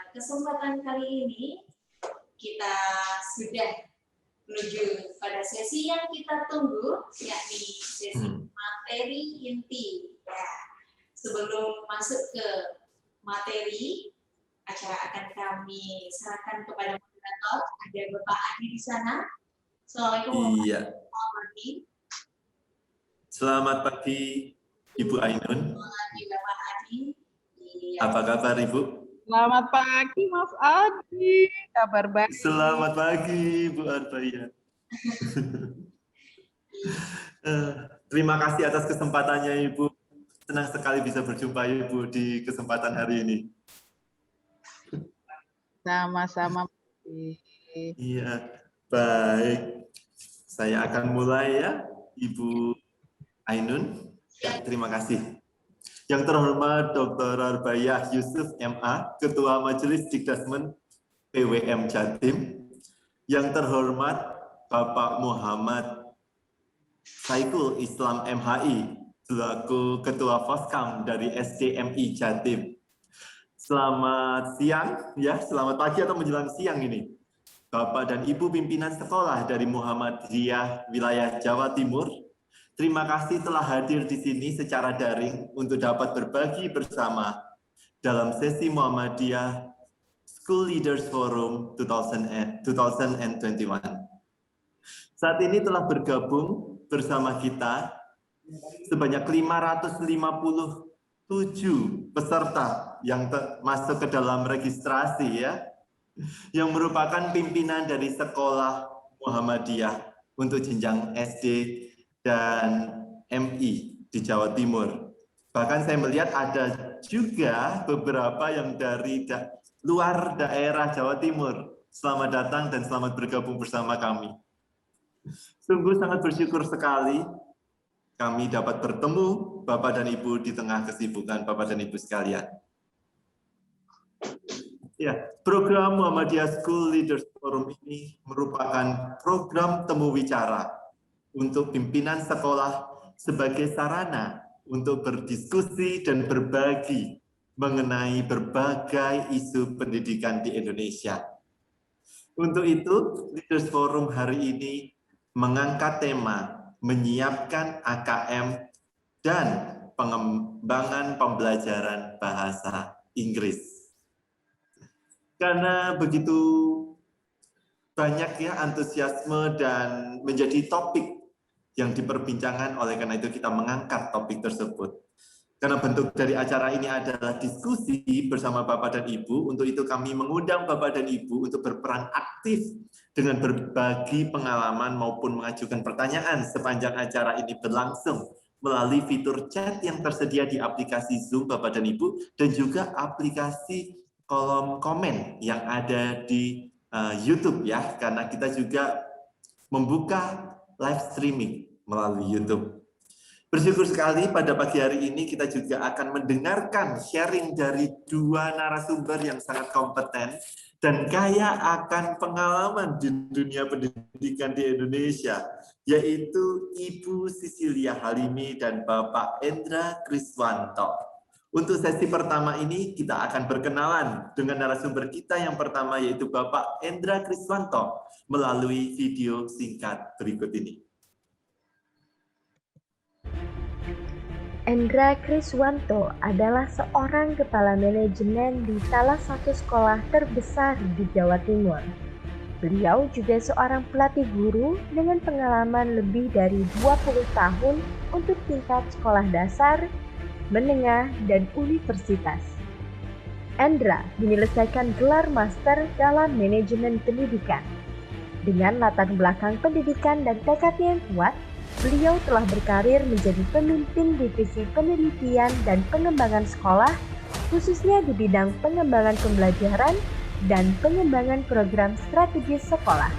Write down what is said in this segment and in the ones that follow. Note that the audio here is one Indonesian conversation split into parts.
kesempatan kali ini kita sudah menuju pada sesi yang kita tunggu, yakni sesi materi inti. Ya, sebelum masuk ke materi, acara akan kami serahkan kepada moderator. Ada Bapak Adi di sana. Assalamualaikum warahmatullahi wabarakatuh. Selamat pagi, Ibu Ainun. Selamat pagi, Bapak Adi. Apa kabar, Ibu? Selamat pagi, Mas Adi. Kabar baik. Selamat pagi, Bu Arbaya. Terima kasih atas kesempatannya, Ibu. Senang sekali bisa berjumpa Ibu di kesempatan hari ini. Sama-sama. Iya, baik. Saya akan mulai ya, Ibu Ainun. Ya, terima kasih. Yang terhormat Dr. Arbayah Yusuf MA, Ketua Majelis Dikdasmen PWM Jatim. Yang terhormat Bapak Muhammad Saiful Islam MHI, selaku Ketua Foskam dari SDMI Jatim. Selamat siang, ya, selamat pagi atau menjelang siang ini. Bapak dan Ibu pimpinan sekolah dari Muhammadiyah wilayah Jawa Timur, terima kasih telah hadir di sini secara daring untuk dapat berbagi bersama dalam sesi Muhammadiyah School Leaders Forum 2021. Saat ini telah bergabung bersama kita sebanyak 557 peserta yang masuk ke dalam registrasi ya, yang merupakan pimpinan dari sekolah Muhammadiyah untuk jenjang SD dan MI di Jawa Timur. Bahkan saya melihat ada juga beberapa yang dari luar daerah Jawa Timur. Selamat datang dan selamat bergabung bersama kami. Sungguh sangat bersyukur sekali kami dapat bertemu Bapak dan Ibu di tengah kesibukan Bapak dan Ibu sekalian. Ya, program Muhammadiyah School Leaders Forum ini merupakan program temu wicara untuk pimpinan sekolah sebagai sarana untuk berdiskusi dan berbagi mengenai berbagai isu pendidikan di Indonesia. Untuk itu, Leaders Forum hari ini mengangkat tema menyiapkan AKM dan pengembangan pembelajaran bahasa Inggris. Karena begitu banyak ya antusiasme dan menjadi topik yang diperbincangkan, oleh karena itu kita mengangkat topik tersebut. Karena bentuk dari acara ini adalah diskusi bersama Bapak dan Ibu, untuk itu kami mengundang Bapak dan Ibu untuk berperan aktif dengan berbagi pengalaman maupun mengajukan pertanyaan sepanjang acara ini berlangsung melalui fitur chat yang tersedia di aplikasi Zoom Bapak dan Ibu dan juga aplikasi kolom komen yang ada di YouTube ya, karena kita juga membuka live streaming melalui YouTube. Bersyukur sekali pada pagi hari ini kita juga akan mendengarkan sharing dari dua narasumber yang sangat kompeten dan kaya akan pengalaman di dunia pendidikan di Indonesia, yaitu Ibu Sisilia Halimi dan Bapak Endra Kriswanto. Untuk sesi pertama ini kita akan berkenalan dengan narasumber kita yang pertama, yaitu Bapak Endra Kriswanto melalui video singkat berikut ini. Endra Kriswanto adalah seorang kepala manajemen di salah satu sekolah terbesar di Jawa Timur. Beliau juga seorang pelatih guru dengan pengalaman lebih dari 20 tahun untuk tingkat sekolah dasar, menengah, dan universitas. Endra menyelesaikan gelar master dalam manajemen pendidikan. Dengan latar belakang pendidikan dan tekadnya yang kuat, beliau telah berkarir menjadi pemimpin divisi penelitian dan pengembangan sekolah, khususnya di bidang pengembangan pembelajaran dan pengembangan program strategis sekolah.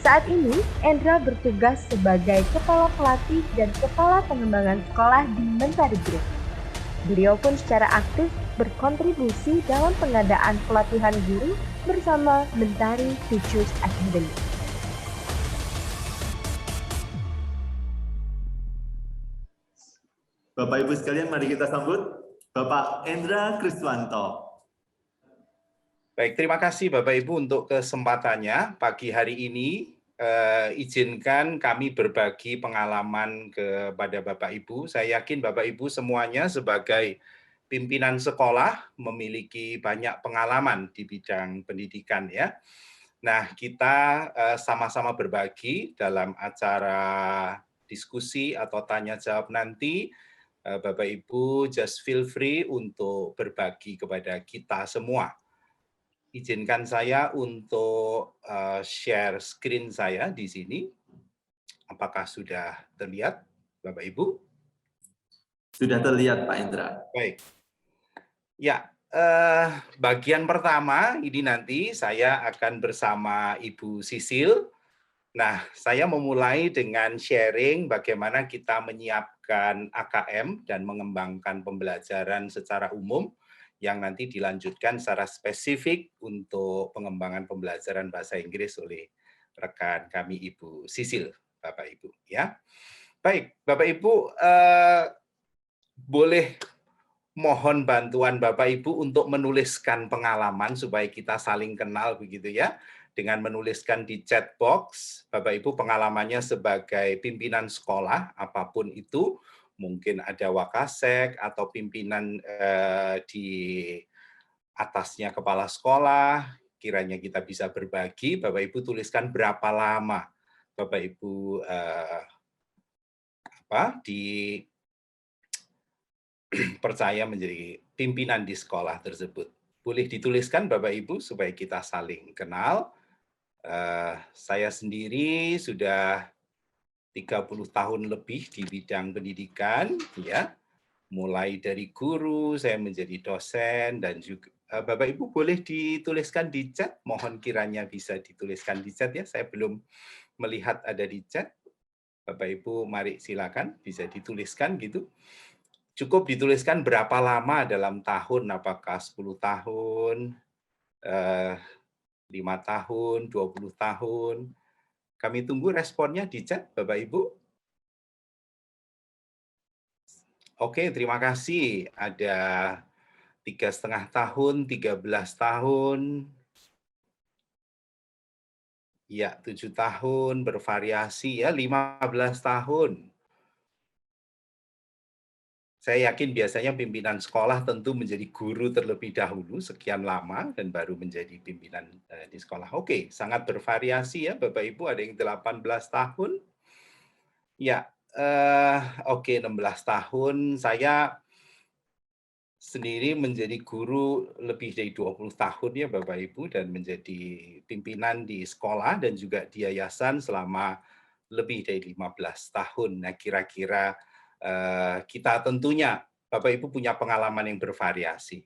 Saat ini, Endra bertugas sebagai Kepala Pelatih dan Kepala Pengembangan Sekolah di Mentari Group. Beliau pun secara aktif berkontribusi dalam pengadaan pelatihan guru bersama Mentari Teachers Academy. Bapak Ibu sekalian, mari kita sambut Bapak Endra Kriswanto. Baik, terima kasih Bapak Ibu untuk kesempatannya pagi hari ini. Izinkan kami berbagi pengalaman kepada Bapak Ibu. Saya yakin Bapak Ibu semuanya sebagai pimpinan sekolah memiliki banyak pengalaman di bidang pendidikan ya. Nah, kita sama-sama berbagi dalam acara diskusi atau tanya jawab nanti. Bapak Ibu just feel free untuk berbagi kepada kita semua. Izinkan saya untuk share screen saya di sini. Apakah sudah terlihat, Bapak Ibu? Sudah terlihat, Pak Indra. Baik. Ya, bagian pertama ini nanti saya akan bersama Ibu Sisil. Nah, saya memulai dengan sharing bagaimana kita menyiapkan AKM dan mengembangkan pembelajaran secara umum yang nanti dilanjutkan secara spesifik untuk pengembangan pembelajaran bahasa Inggris oleh rekan kami Ibu Sisil, Bapak Ibu ya. Baik, Bapak Ibu boleh mohon bantuan Bapak Ibu untuk menuliskan pengalaman supaya kita saling kenal begitu ya. Dengan menuliskan di chat box Bapak Ibu pengalamannya sebagai pimpinan sekolah apapun itu. Mungkin ada wakasek atau pimpinan di atasnya kepala sekolah, kiranya kita bisa berbagi, Bapak Ibu tuliskan berapa lama Bapak Ibu percaya menjadi pimpinan di sekolah tersebut. Boleh dituliskan Bapak Ibu supaya kita saling kenal. Saya sendiri sudah 30 tahun lebih di bidang pendidikan, ya. Mulai dari guru, saya menjadi dosen, dan juga Bapak Ibu boleh dituliskan di chat. Mohon kiranya bisa dituliskan di chat ya. Saya belum melihat ada di chat. Bapak Ibu, mari silakan bisa dituliskan gitu. Cukup dituliskan berapa lama dalam tahun, apakah 10 tahun, 5 tahun, 20 tahun. Kami tunggu responnya di chat, Bapak Ibu. Oke, terima kasih. Ada 3,5 tahun, 13 tahun, ya 7 tahun, bervariasi ya 15 tahun. Saya yakin biasanya pimpinan sekolah tentu menjadi guru terlebih dahulu, sekian lama, dan baru menjadi pimpinan di sekolah. Oke, sangat bervariasi ya Bapak Ibu, ada yang 18 tahun. Ya, oke 16 tahun. Saya sendiri menjadi guru lebih dari 20 tahun ya Bapak Ibu, dan menjadi pimpinan di sekolah dan juga di yayasan selama lebih dari 15 tahun. Nah, kira-kira kita tentunya Bapak Ibu punya pengalaman yang bervariasi.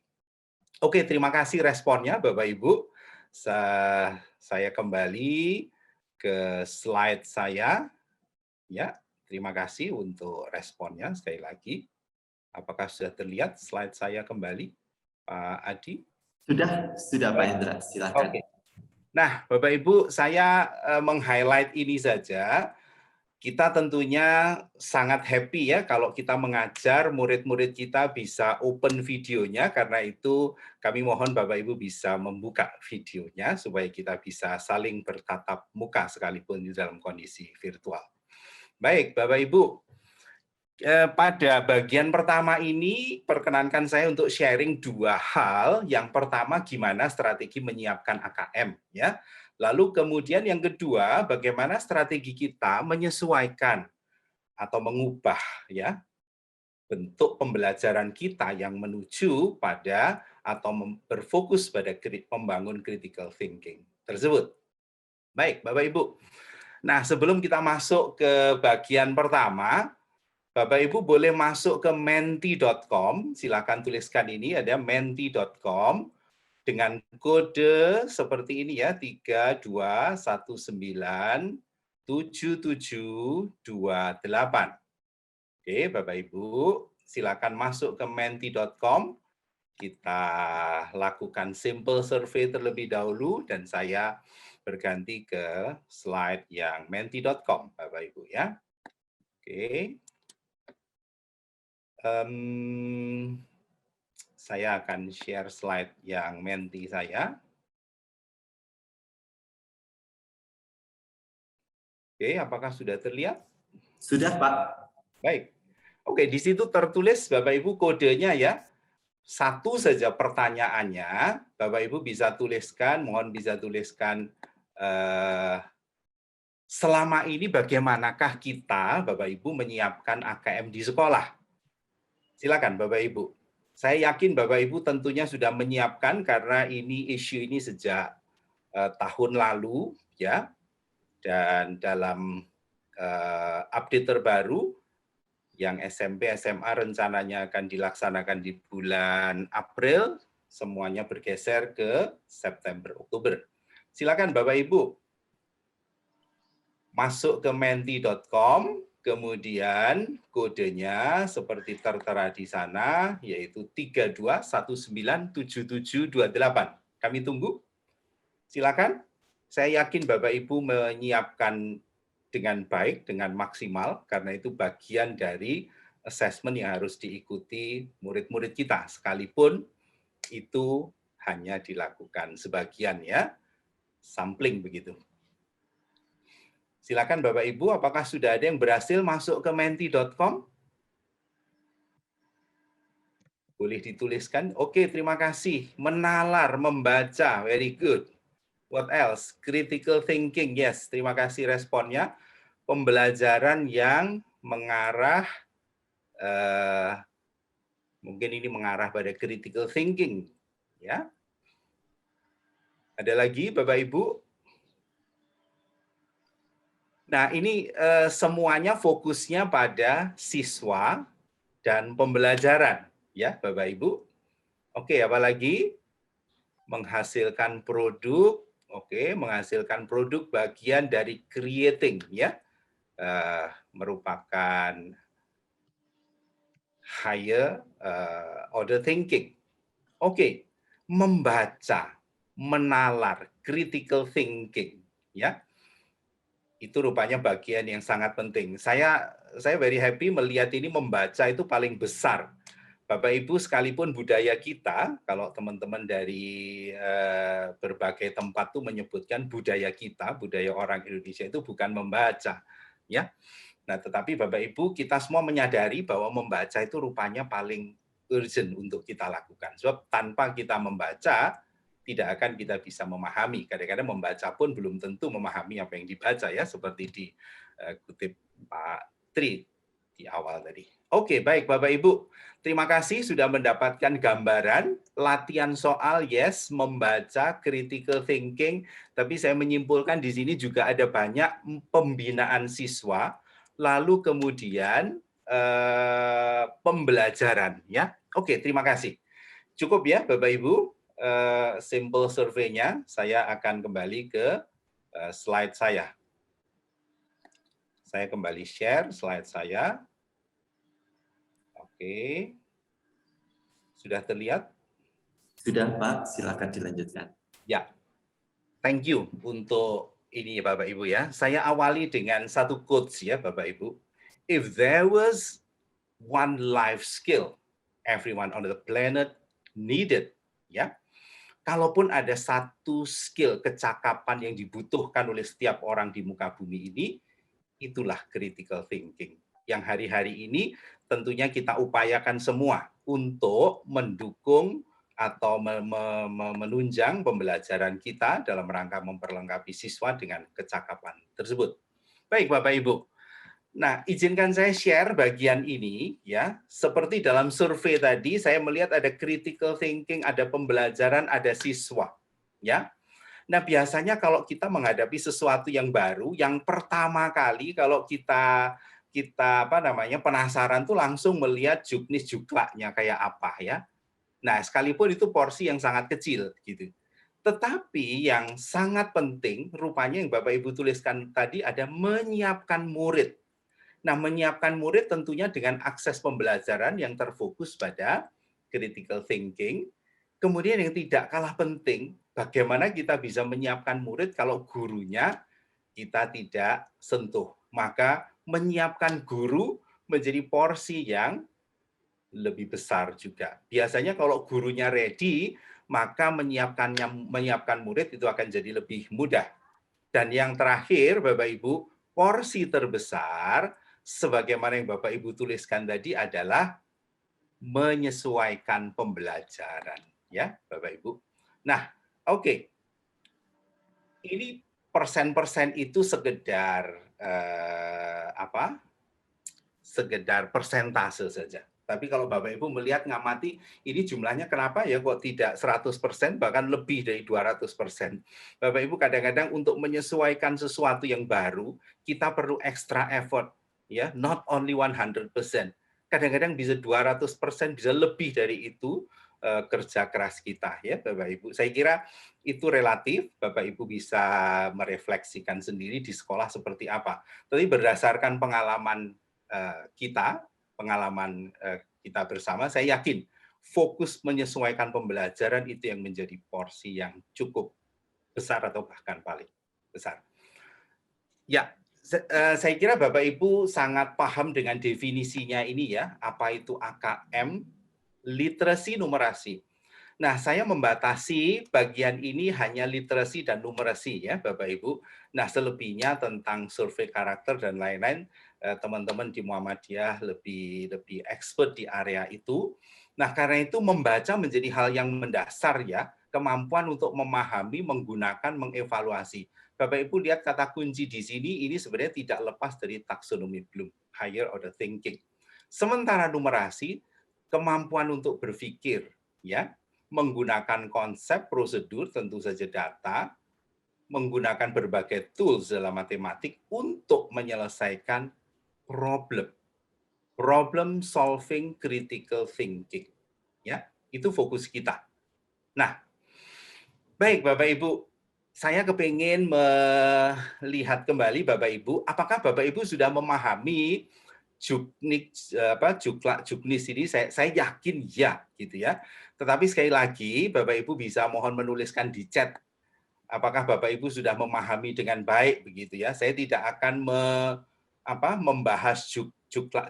Oke, terima kasih responnya Bapak Ibu. Saya kembali ke slide saya. Ya, terima kasih untuk responnya sekali lagi. Apakah sudah terlihat slide saya kembali, Pak Adi? Sudah Pak Indra, silakan. Oke. Nah, Bapak Ibu, saya meng-highlight ini saja. Kita tentunya sangat happy ya kalau kita mengajar murid-murid kita bisa open videonya, karena itu kami mohon Bapak Ibu bisa membuka videonya supaya kita bisa saling bertatap muka sekalipun di dalam kondisi virtual. Baik, Bapak Ibu, pada bagian pertama ini perkenankan saya untuk sharing dua hal. Yang pertama, gimana strategi menyiapkan AKM ya. Lalu kemudian yang kedua, bagaimana strategi kita menyesuaikan atau mengubah ya bentuk pembelajaran kita yang menuju pada atau berfokus pada membangun critical thinking tersebut. Baik, Bapak Ibu. Nah, sebelum kita masuk ke bagian pertama, Bapak Ibu boleh masuk ke menti.com, silakan tuliskan ini, ada menti.com dengan kode seperti ini ya, 32197728. Oke, Bapak Ibu, silakan masuk ke menti.com. Kita lakukan simple survei terlebih dahulu dan saya berganti ke slide yang menti.com, Bapak Ibu ya. Oke. Saya akan share slide yang menti saya. Oke, apakah sudah terlihat? Sudah, Pak. Baik. Oke, di situ tertulis Bapak Ibu kodenya ya. Satu saja pertanyaannya, Bapak Ibu bisa tuliskan, mohon bisa tuliskan selama ini bagaimanakah kita, Bapak Ibu, menyiapkan AKM di sekolah? Silakan Bapak Ibu. Saya yakin Bapak Ibu tentunya sudah menyiapkan karena ini isu ini sejak tahun lalu ya. Dan dalam update terbaru yang SMP, SMA rencananya akan dilaksanakan di bulan April, semuanya bergeser ke September, Oktober. Silakan Bapak Ibu masuk ke menti.com, kemudian kodenya seperti tertera di sana, yaitu 32197728. Kami tunggu. Silakan. Saya yakin Bapak Ibu menyiapkan dengan baik, dengan maksimal, karena itu bagian dari assessment yang harus diikuti murid-murid kita, sekalipun itu hanya dilakukan sebagian ya, sampling begitu. Silakan Bapak Ibu, apakah sudah ada yang berhasil masuk ke menti.com? Boleh dituliskan. Oke, terima kasih. Menalar, membaca, very good. What else? Critical thinking, yes. Terima kasih responnya. Pembelajaran yang mengarah, mungkin ini mengarah pada critical thinking, ya. Ada lagi, Bapak Ibu? Nah, ini semuanya fokusnya pada siswa dan pembelajaran, ya, Bapak Ibu. Oke, apalagi menghasilkan produk. Oke, menghasilkan produk bagian dari creating, ya, merupakan higher order thinking. Oke, membaca, menalar, critical thinking, ya, itu rupanya bagian yang sangat penting. Saya very happy melihat ini membaca itu paling besar. Bapak Ibu, sekalipun budaya kita, kalau teman-teman dari berbagai tempat tuh menyebutkan budaya kita, budaya orang Indonesia itu bukan membaca, ya. Nah, tetapi Bapak Ibu, kita semua menyadari bahwa membaca itu rupanya paling urgent untuk kita lakukan. Sebab tanpa kita membaca, tidak akan kita bisa memahami. Kadang-kadang membaca pun belum tentu memahami apa yang dibaca ya, seperti dikutip Pak Tri di awal tadi. Oke, baik Bapak Ibu. Terima kasih sudah mendapatkan gambaran, latihan soal, yes, membaca, critical thinking, tapi saya menyimpulkan di sini juga ada banyak pembinaan siswa, lalu kemudian pembelajaran, ya. Oke, terima kasih. Cukup ya Bapak Ibu, simple survei-nya. Saya akan kembali ke slide saya. Saya kembali share slide saya. Oke. Sudah terlihat? Sudah, Pak. Silakan dilanjutkan. Ya. Thank you untuk ini ya Bapak Ibu ya. Saya awali dengan satu quotes ya Bapak Ibu. If there was one life skill everyone on the planet needed, ya. Kalaupun ada satu skill kecakapan yang dibutuhkan oleh setiap orang di muka bumi ini, itulah critical thinking. Yang hari-hari ini tentunya kita upayakan semua untuk mendukung atau menunjang pembelajaran kita dalam rangka memperlengkapi siswa dengan kecakapan tersebut. Baik Bapak Ibu. Nah, izinkan saya share bagian ini ya. Seperti dalam survei tadi saya melihat ada critical thinking, ada pembelajaran, ada siswa, ya. Nah, biasanya kalau kita menghadapi sesuatu yang baru, yang pertama kali kalau kita penasaran tuh langsung melihat juknis juklaknya kayak apa ya. Nah, sekalipun itu porsi yang sangat kecil gitu. Tetapi yang sangat penting rupanya yang Bapak Ibu tuliskan tadi ada menyiapkan murid. Nah, menyiapkan murid tentunya dengan akses pembelajaran yang terfokus pada critical thinking. Kemudian yang tidak kalah penting, bagaimana kita bisa menyiapkan murid kalau gurunya kita tidak sentuh. Maka menyiapkan guru menjadi porsi yang lebih besar juga. Biasanya kalau gurunya ready, maka menyiapkan murid itu akan jadi lebih mudah. Dan yang terakhir, Bapak Ibu, porsi terbesar, sebagaimana yang Bapak Ibu tuliskan tadi adalah menyesuaikan pembelajaran, ya Bapak Ibu. Nah, oke. Ini persen-persen itu sekedar sekedar persentase saja. Tapi kalau Bapak Ibu melihat ngamati, ini jumlahnya kenapa ya kok tidak 100%, bahkan lebih dari 200%. Bapak Ibu kadang-kadang untuk menyesuaikan sesuatu yang baru, kita perlu extra effort, ya, not only 100%. Kadang-kadang bisa 200%, bisa lebih dari itu kerja keras kita, ya Bapak Ibu. Saya kira itu relatif, Bapak Ibu bisa merefleksikan sendiri di sekolah seperti apa. Tapi berdasarkan pengalaman kita, pengalaman kita bersama, saya yakin fokus menyesuaikan pembelajaran itu yang menjadi porsi yang cukup besar atau bahkan paling besar. Ya, saya kira Bapak Ibu sangat paham dengan definisinya ini ya, apa itu AKM, literasi numerasi. Nah, saya membatasi bagian ini hanya literasi dan numerasi ya Bapak Ibu. Nah, selebihnya tentang survei karakter dan lain-lain, teman-teman di Muhammadiyah lebih expert di area itu. Nah, karena itu membaca menjadi hal yang mendasar ya, kemampuan untuk memahami, menggunakan, mengevaluasi. Bapak Ibu lihat kata kunci di sini, ini sebenarnya tidak lepas dari taksonomi Bloom, higher order thinking. Sementara numerasi, kemampuan untuk berpikir ya, menggunakan konsep, prosedur, tentu saja data, menggunakan berbagai tools dalam matematik untuk menyelesaikan problem solving, critical thinking. Ya, itu fokus kita. Nah, baik Bapak Ibu, saya kepingin melihat kembali Bapak Ibu, apakah Bapak Ibu sudah memahami juknis ini? Saya yakin ya, gitu ya. Tetapi sekali lagi, Bapak Ibu bisa mohon menuliskan di chat. Apakah Bapak Ibu sudah memahami dengan baik, begitu ya? Saya tidak akan membahas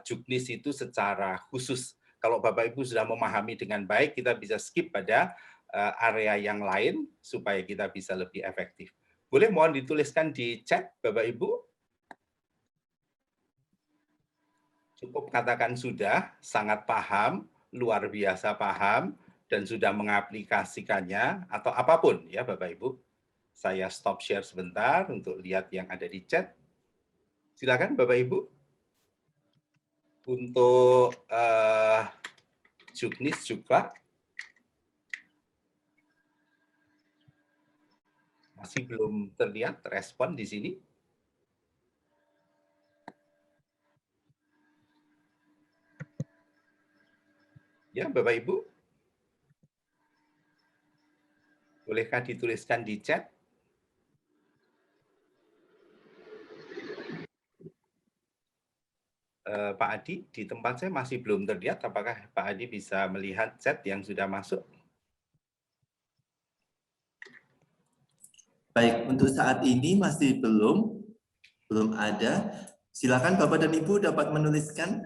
juknis itu secara khusus. Kalau Bapak Ibu sudah memahami dengan baik, kita bisa skip pada area yang lain supaya kita bisa lebih efektif. Boleh mohon dituliskan di chat, Bapak Ibu? Cukup katakan sudah, sangat paham, luar biasa paham, dan sudah mengaplikasikannya, atau apapun ya Bapak Ibu. Saya stop share sebentar untuk lihat yang ada di chat. Silakan Bapak Ibu. Untuk juknis juga masih belum terlihat respon di sini. Ya, Bapak Ibu. Bolehkah dituliskan di chat? Pak Adi, di tempat saya masih belum terlihat. Apakah Pak Adi bisa melihat chat yang sudah masuk? Baik, untuk saat ini masih belum ada. Silakan Bapak dan Ibu dapat menuliskan.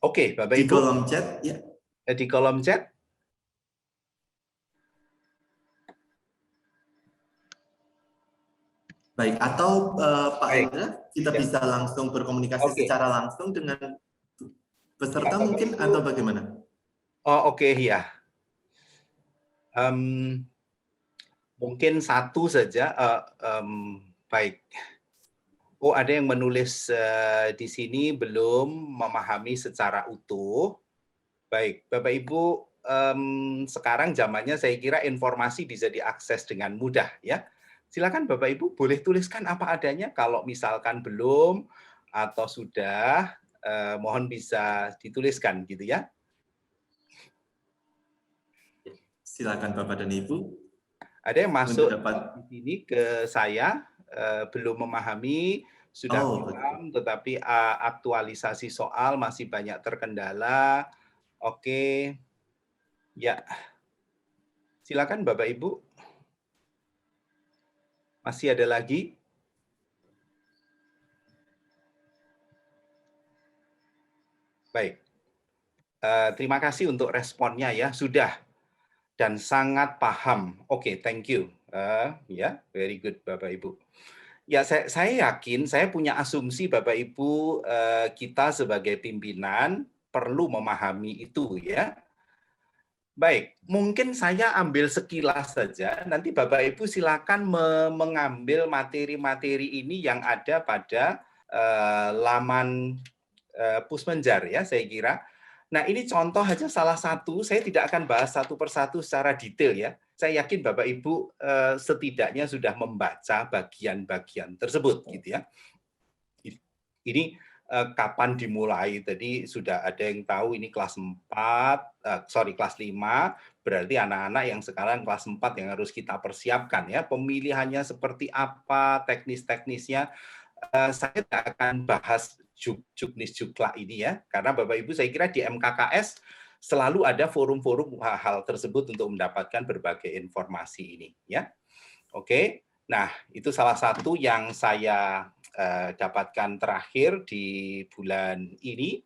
Oke, Bapak Ibu. Di kolom chat, ya. Di kolom chat. Baik, atau Pak Indra, kita bisa langsung berkomunikasi secara langsung dengan peserta mungkin, atau bagaimana? Oh, oke, ya. Mungkin satu saja. Baik. Oh, ada yang menulis di sini belum memahami secara utuh. Baik, Bapak Ibu, sekarang zamannya saya kira informasi bisa diakses dengan mudah ya. Silakan Bapak Ibu boleh tuliskan apa adanya. Kalau misalkan belum atau sudah, mohon bisa dituliskan gitu ya. Silakan Bapak dan Ibu. Ada yang masuk di sini ke saya, belum memahami, sudah paham, tetapi aktualisasi soal masih banyak terkendala. Oke, ya. Silakan Bapak Ibu. Masih ada lagi? Baik. Terima kasih untuk responnya ya, sudah. Dan sangat paham. Oke, thank you. Ya, very good Bapak Ibu. Ya, saya yakin, saya punya asumsi Bapak Ibu, kita sebagai pimpinan perlu memahami itu ya. Baik, mungkin saya ambil sekilas saja, nanti Bapak Ibu silakan mengambil materi-materi ini yang ada pada laman Pusmenjar ya, saya kira. Nah, ini contoh aja salah satu, saya tidak akan bahas satu persatu secara detail ya. Saya yakin Bapak Ibu setidaknya sudah membaca bagian-bagian tersebut gitu ya. Ini kapan dimulai? Tadi sudah ada yang tahu ini kelas 4, kelas 5, berarti anak-anak yang sekarang kelas 4 yang harus kita persiapkan ya. Pemilihannya seperti apa, teknis-teknisnya. Saya tidak akan bahas juknis juklak ini ya, karena Bapak Ibu saya kira di MKKS selalu ada forum-forum hal tersebut untuk mendapatkan berbagai informasi ini ya. Oke, nah itu salah satu yang saya dapatkan terakhir di bulan ini,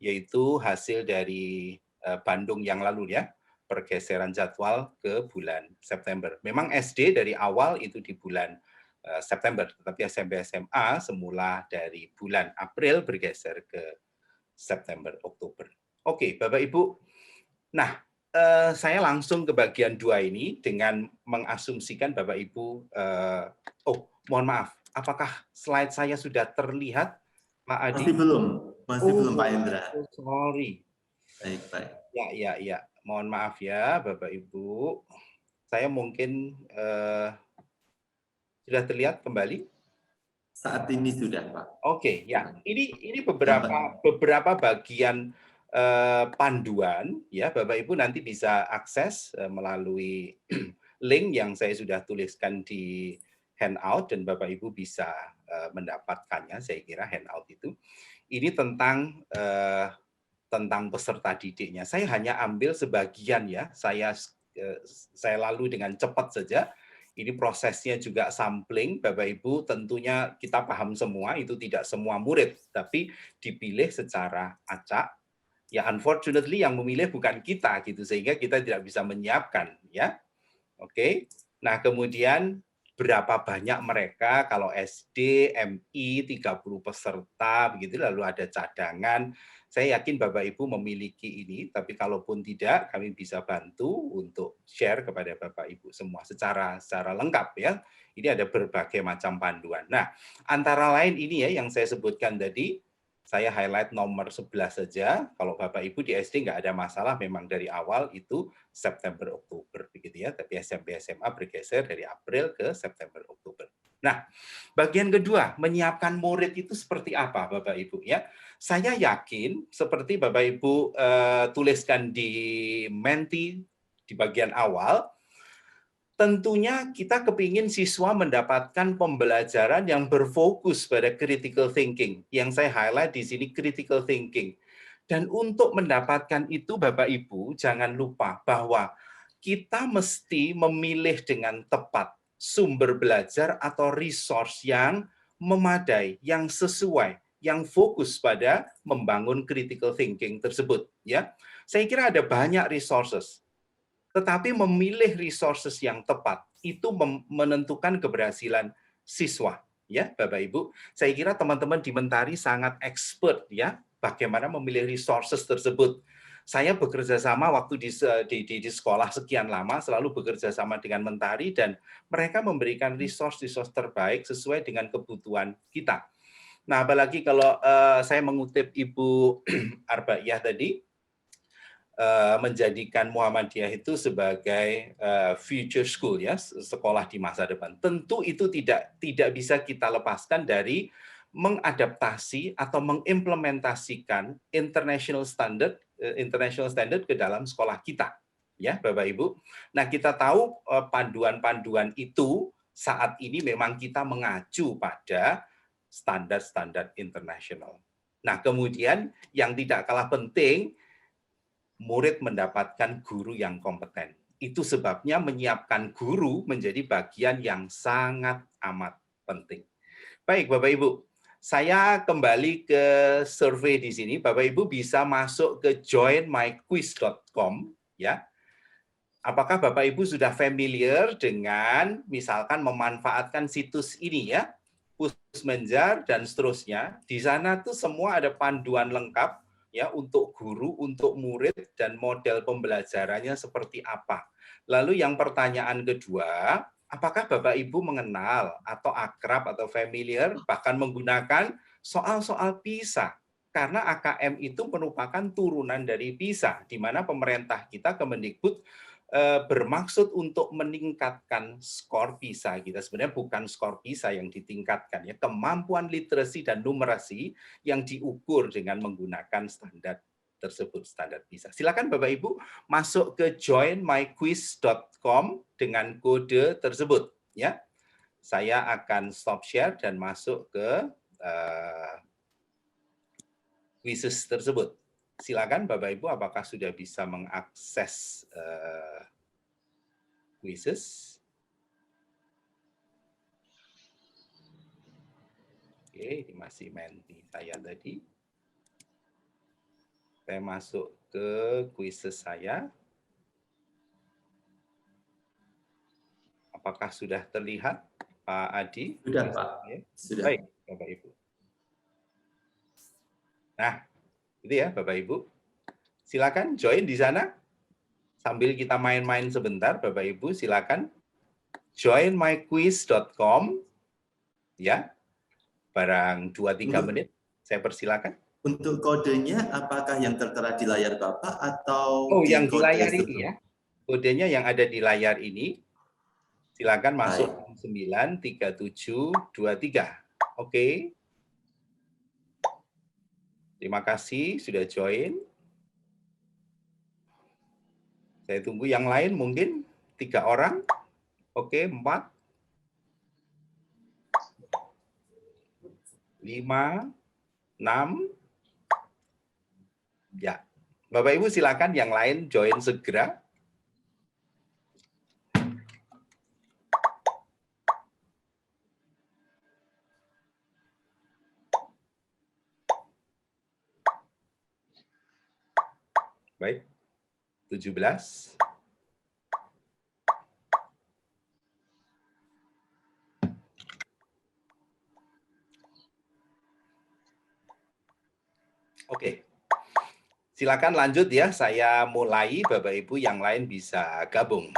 yaitu hasil dari Bandung yang lalu ya, pergeseran jadwal ke bulan September. Memang SD dari awal itu di bulan September, tetapi SMP SMA semula dari bulan April bergeser ke September Oktober. Oke, Bapak Ibu. Nah, saya langsung ke bagian 2 ini dengan mengasumsikan Bapak Ibu. Mohon maaf, apakah slide saya sudah terlihat, Pak Adi? Masih belum Pak Indra. Sorry. Baik. Ya. Mohon maaf ya, Bapak Ibu. Saya mungkin sudah terlihat kembali? Saat ini sudah, Pak. Oke, ya. Ini beberapa bagian panduan ya, Bapak Ibu nanti bisa akses melalui link yang saya sudah tuliskan di handout dan Bapak Ibu bisa mendapatkannya. Saya kira handout itu. Ini tentang peserta didiknya. Saya hanya ambil sebagian ya. Saya lalu dengan cepat saja. Ini prosesnya juga sampling, Bapak Ibu, tentunya kita paham semua, itu tidak semua murid, tapi dipilih secara acak. Ya, unfortunately yang memilih bukan kita, gitu, sehingga kita tidak bisa menyiapkan. Ya, oke. Nah, kemudian berapa banyak mereka, kalau SD, MI, 30 peserta, begitu, lalu ada cadangan. Saya yakin Bapak Ibu memiliki ini, tapi kalaupun tidak, kami bisa bantu untuk share kepada Bapak Ibu semua secara lengkap ya. Ini ada berbagai macam panduan. Nah, antara lain ini ya yang saya sebutkan tadi, saya highlight nomor 11 saja. Kalau Bapak Ibu di SD nggak ada masalah, memang dari awal itu September Oktober begitu ya. Tapi SMP SMA bergeser dari April ke September Oktober. Nah, bagian kedua, menyiapkan murid itu seperti apa Bapak Ibu ya? Saya yakin seperti Bapak Ibu tuliskan di Menti di bagian awal, tentunya kita kepingin siswa mendapatkan pembelajaran yang berfokus pada critical thinking. Yang saya highlight di sini critical thinking. Dan untuk mendapatkan itu Bapak Ibu jangan lupa bahwa kita mesti memilih dengan tepat sumber belajar atau resource yang memadai, yang sesuai, yang fokus pada membangun critical thinking tersebut. Ya, saya kira ada banyak resources. Tetapi memilih resources yang tepat itu menentukan keberhasilan siswa, ya Bapak Ibu. Saya kira teman-teman di Mentari sangat expert ya bagaimana memilih resources tersebut. Saya bekerja sama waktu di sekolah sekian lama, selalu bekerja sama dengan Mentari dan mereka memberikan resource terbaik sesuai dengan kebutuhan kita. Nah, apalagi kalau saya mengutip Ibu Arbaiyah tadi, menjadikan Muhammadiyah itu sebagai future school ya, sekolah di masa depan. Tentu itu tidak bisa kita lepaskan dari mengadaptasi atau mengimplementasikan international standard ke dalam sekolah kita, ya Bapak Ibu. Nah, kita tahu panduan-panduan itu saat ini memang kita mengacu pada standar-standar internasional. Nah, kemudian yang tidak kalah penting, murid mendapatkan guru yang kompeten. Itu sebabnya menyiapkan guru menjadi bagian yang sangat amat penting. Baik, Bapak Ibu, saya kembali ke survei di sini. Bapak Ibu bisa masuk ke joinmyquiz.com ya. Apakah Bapak Ibu sudah familiar dengan misalkan memanfaatkan situs ini ya? Pusmenjar, dan seterusnya. Di sana tuh semua ada panduan lengkap ya untuk guru, untuk murid, dan model pembelajarannya seperti apa. Lalu yang pertanyaan kedua, apakah Bapak Ibu mengenal atau akrab atau familiar bahkan menggunakan soal-soal PISA? Karena AKM itu merupakan turunan dari PISA, di mana pemerintah kita Kemendikbud bermaksud untuk meningkatkan skor PISA kita. Sebenarnya bukan skor PISA yang ditingkatkan, ya, kemampuan literasi dan numerasi yang diukur dengan menggunakan standar tersebut, standar PISA. Silakan Bapak Ibu masuk ke joinmyquiz.com dengan kode tersebut, ya. Saya akan stop share dan masuk ke quizzes tersebut. Silakan Bapak Ibu, apakah sudah bisa mengakses quizzes? Oke, ini masih menti saya tadi. Saya masuk ke quizzes saya. Apakah sudah terlihat, Pak Adi? Sudah, Pak. Sudah. Baik, Bapak Ibu. Nah, itu ya Bapak Ibu. Silakan join di sana. Sambil kita main-main sebentar, Bapak Ibu, silakan joinmyquiz.com, ya. Barang 2-3 menit, saya persilakan. Untuk kodenya, apakah yang tertera di layar Bapak atau yang di kode layar sebelum? ini, ya. Kodenya yang ada di layar ini. Silakan masuk 93723. Oke. Terima kasih sudah join. Saya tunggu yang lain mungkin 3 orang. Oke, 4. 5, 6. Ya. Bapak Ibu silakan yang lain join segera. Baik. 17. Oke. Silakan lanjut ya, saya mulai, Bapak Ibu yang lain bisa gabung.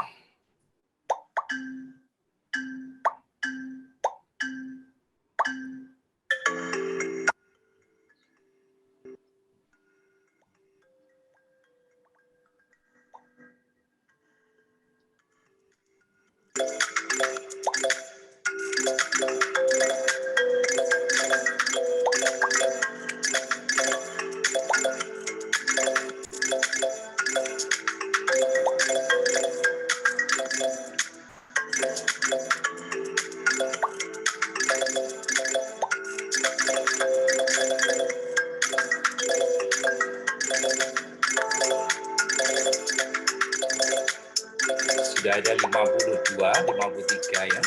Sudah ada 52, 53 ya.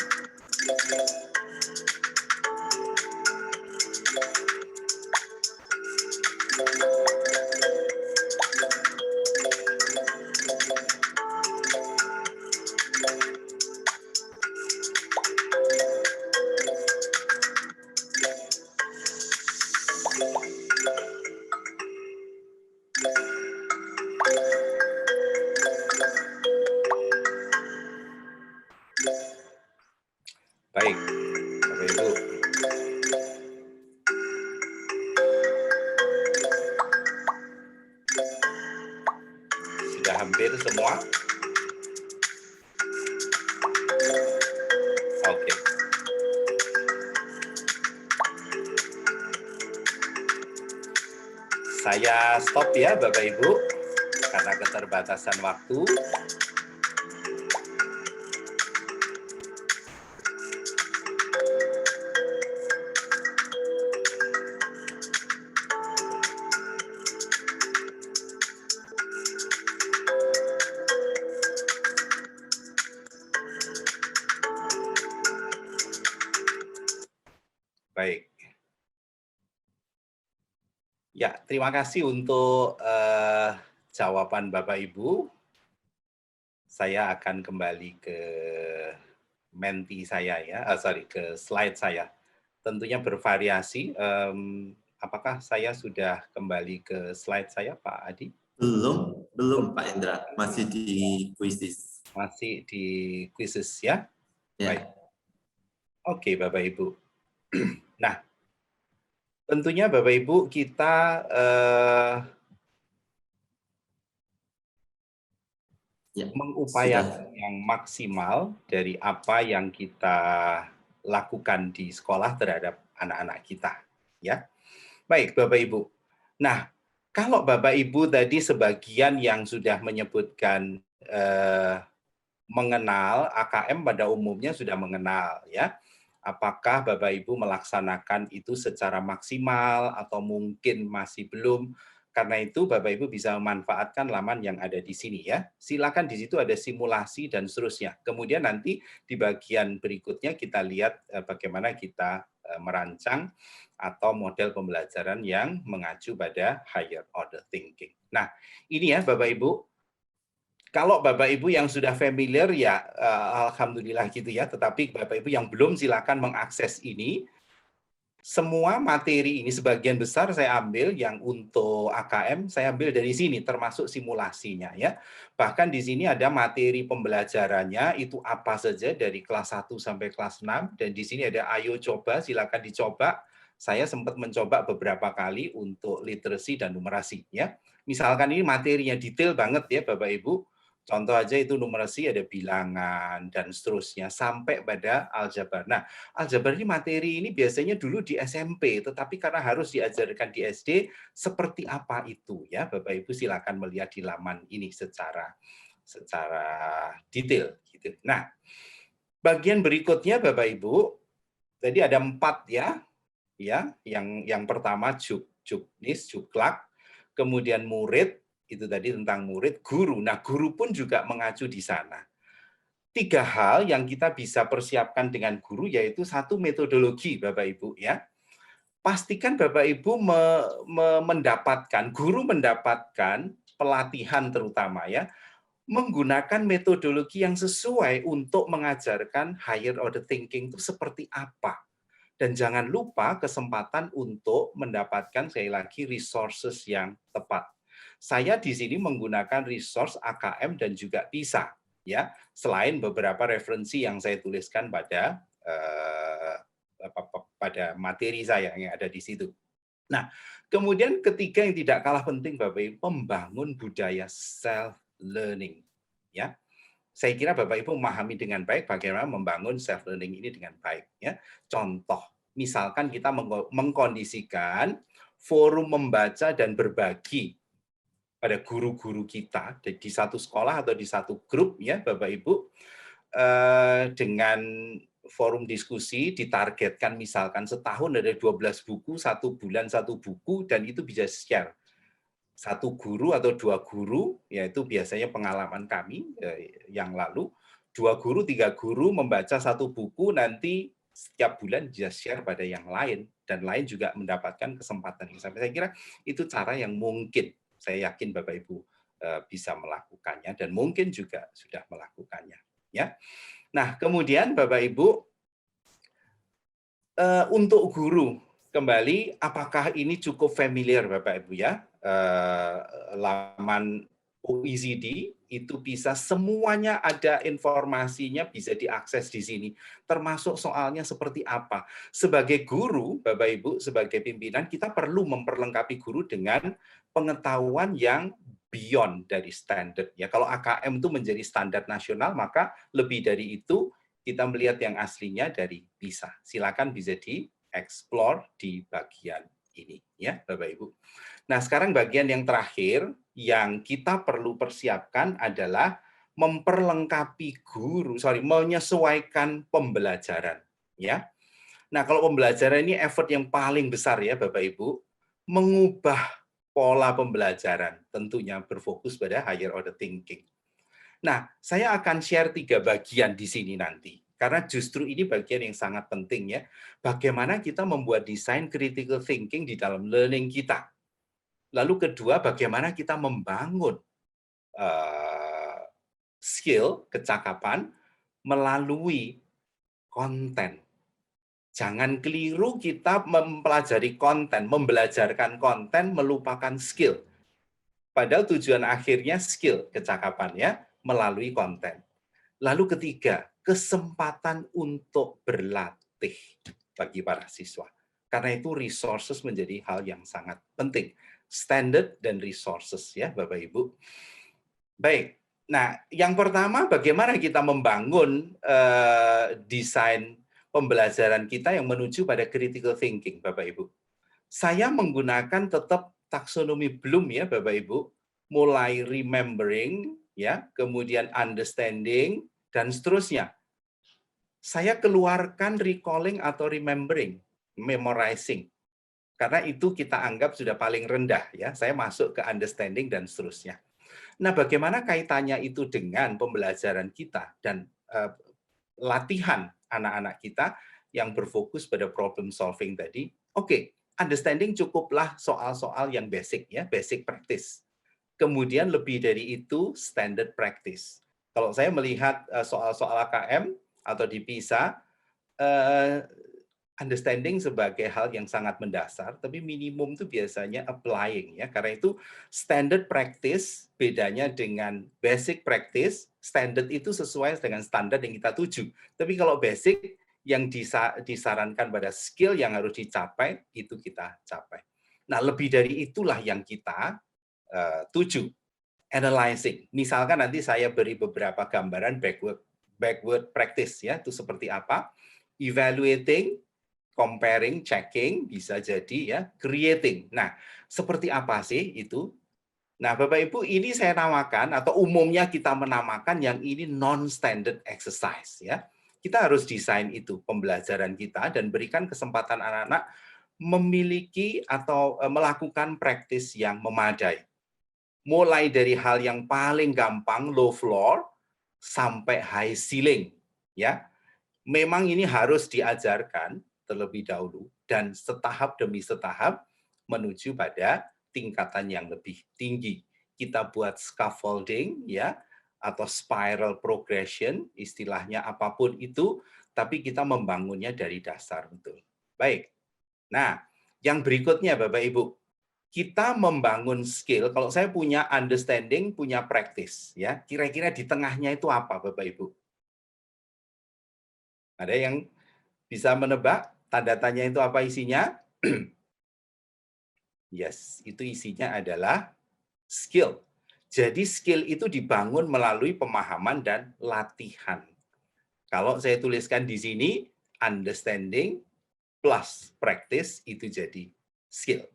Baik, Bapak Ibu. Sudah hampir semua? Oke. Saya stop ya Bapak Ibu, karena keterbatasan waktu. Baik. Ya, terima kasih untuk jawaban Bapak Ibu. Saya akan kembali ke menti saya ya, ke slide saya. tentunya bervariasi. Apakah saya sudah kembali ke slide saya, Pak Adi? Belum Pak Indra, masih di quizzes. Masih di quizzes ya? Ya. Baik. Oke, Bapak Ibu. Nah, tentunya Bapak Ibu kita mengupayakan yang maksimal dari apa yang kita lakukan di sekolah terhadap anak-anak kita, ya. Baik, Bapak Ibu. Nah, kalau Bapak Ibu tadi sebagian yang sudah menyebutkan mengenal AKM pada umumnya sudah mengenal, ya. Apakah Bapak Ibu melaksanakan itu secara maksimal atau mungkin masih belum? Karena itu Bapak Ibu bisa memanfaatkan laman yang ada di sini ya. Silakan di situ ada simulasi dan seterusnya. Kemudian nanti di bagian berikutnya kita lihat bagaimana kita merancang atau model pembelajaran yang mengacu pada higher order thinking. Nah, ini ya Bapak Ibu. Kalau Bapak Ibu yang sudah familiar ya alhamdulillah gitu ya, tetapi Bapak Ibu yang belum silakan mengakses ini. Semua materi ini sebagian besar saya ambil yang untuk AKM saya ambil dari sini termasuk simulasinya ya. Bahkan di sini ada materi pembelajarannya itu apa saja dari kelas 1 sampai kelas 6 dan di sini ada ayo coba silakan dicoba. Saya sempat mencoba beberapa kali untuk literacy dan numerasi ya. Misalkan ini materinya detail banget ya Bapak Ibu. Contoh aja itu numerasi ada bilangan dan seterusnya sampai pada aljabar. Nah, aljabar ini materi ini biasanya dulu di SMP, tetapi karena harus diajarkan di SD, seperti apa itu ya Bapak Ibu silakan melihat di laman ini secara detail gitu. Nah, bagian berikutnya Bapak Ibu, tadi ada 4 ya. Ya, yang pertama juknis, juklak, kemudian murid, itu tadi tentang murid, guru. Nah, guru pun juga mengacu di sana. 3 hal yang kita bisa persiapkan dengan guru yaitu 1 metodologi Bapak Ibu ya. Pastikan Bapak Ibu guru mendapatkan pelatihan terutama ya, menggunakan metodologi yang sesuai untuk mengajarkan higher order thinking itu seperti apa. Dan jangan lupa kesempatan untuk mendapatkan sekali lagi resources yang tepat. Saya di sini menggunakan resource AKM dan juga PISA ya, selain beberapa referensi yang saya tuliskan pada materi saya yang ada di situ. Nah, kemudian ketiga yang tidak kalah penting Bapak Ibu, membangun budaya self learning ya. Saya kira Bapak Ibu memahami dengan baik bagaimana membangun self learning ini dengan baik ya. Contoh, misalkan kita mengkondisikan forum membaca dan berbagi pada guru-guru kita di satu sekolah atau di satu grup ya Bapak Ibu dengan forum diskusi ditargetkan misalkan setahun ada 12 buku, 1 bulan 1 buku dan itu bisa share. 1 guru atau 2 guru, yaitu biasanya pengalaman kami yang lalu, 2 guru, 3 guru membaca 1 buku, nanti setiap bulan bisa share pada yang lain, dan lain juga mendapatkan kesempatan yang sama. Saya kira itu cara yang mungkin, saya yakin Bapak Ibu bisa melakukannya, dan mungkin juga sudah melakukannya. Ya. Nah, kemudian Bapak Ibu, untuk guru, kembali, apakah ini cukup familiar Bapak Ibu ya? Laman OECD itu bisa semuanya ada informasinya bisa diakses di sini, termasuk soalnya seperti apa. Sebagai guru, Bapak Ibu, sebagai pimpinan, kita perlu memperlengkapi guru dengan pengetahuan yang beyond dari standar. Ya, kalau AKM itu menjadi standar nasional, maka lebih dari itu kita melihat yang aslinya dari PISA. Silakan bisa di-explore di bagian ini, ya Bapak Ibu. Nah, sekarang bagian yang terakhir yang kita perlu persiapkan adalah menyesuaikan pembelajaran, ya. Nah, kalau pembelajaran ini effort yang paling besar ya Bapak Ibu, mengubah pola pembelajaran, tentunya berfokus pada higher order thinking. Nah, saya akan share 3 bagian di sini nanti. Karena justru ini bagian yang sangat penting ya. Bagaimana kita membuat desain critical thinking di dalam learning kita. Lalu kedua, bagaimana kita membangun skill, kecakapan melalui konten. Jangan keliru kita mempelajari konten, membelajarkan konten, melupakan skill. Padahal tujuan akhirnya skill, kecakapan ya, melalui konten. Lalu ketiga, kesempatan untuk berlatih bagi para siswa. Karena itu resources menjadi hal yang sangat penting. Standard dan resources ya Bapak Ibu. Baik, nah yang pertama bagaimana kita membangun desain pembelajaran kita yang menuju pada critical thinking Bapak Ibu. Saya menggunakan tetap taksonomi Bloom ya Bapak Ibu, mulai remembering ya, kemudian understanding dan seterusnya. Saya keluarkan recalling atau remembering, memorizing. Karena itu kita anggap sudah paling rendah ya. Saya masuk ke understanding dan seterusnya. Nah, bagaimana kaitannya itu dengan pembelajaran kita dan latihan anak-anak kita yang berfokus pada problem solving tadi? Oke, understanding cukuplah soal-soal yang basic ya, basic practice. Kemudian lebih dari itu standard practice. Kalau saya melihat soal-soal AKM atau di PISA, understanding sebagai hal yang sangat mendasar, tapi minimum itu biasanya applying ya. Karena itu standard practice bedanya dengan basic practice. Standard itu sesuai dengan standar yang kita tuju. Tapi kalau basic yang disarankan pada skill yang harus dicapai itu kita capai. Nah, lebih dari itulah yang kita tuju. Analyzing. Misalkan nanti saya beri beberapa gambaran backward practice ya, itu seperti apa? Evaluating, comparing, checking, bisa jadi ya, creating. Nah, seperti apa sih itu? Nah, Bapak Ibu, ini saya namakan atau umumnya kita menamakan yang ini non-standard exercise ya. Kita harus desain itu pembelajaran kita dan berikan kesempatan anak-anak memiliki atau melakukan praktis yang memadai. Mulai dari hal yang paling gampang, low floor, sampai high ceiling ya. Memang ini harus diajarkan terlebih dahulu dan setahap demi setahap menuju pada tingkatan yang lebih tinggi. Kita buat scaffolding ya atau spiral progression, istilahnya apapun itu, tapi kita membangunnya dari dasar betul. Baik. Nah, yang berikutnya Bapak Ibu, kita membangun skill. Kalau saya punya understanding, punya practice ya. Kira-kira di tengahnya itu apa Bapak Ibu? Ada yang bisa menebak tanda tanya itu apa isinya? Yes, itu isinya adalah skill. Jadi skill itu dibangun melalui pemahaman dan latihan. Kalau saya tuliskan di sini, understanding plus practice itu jadi skill.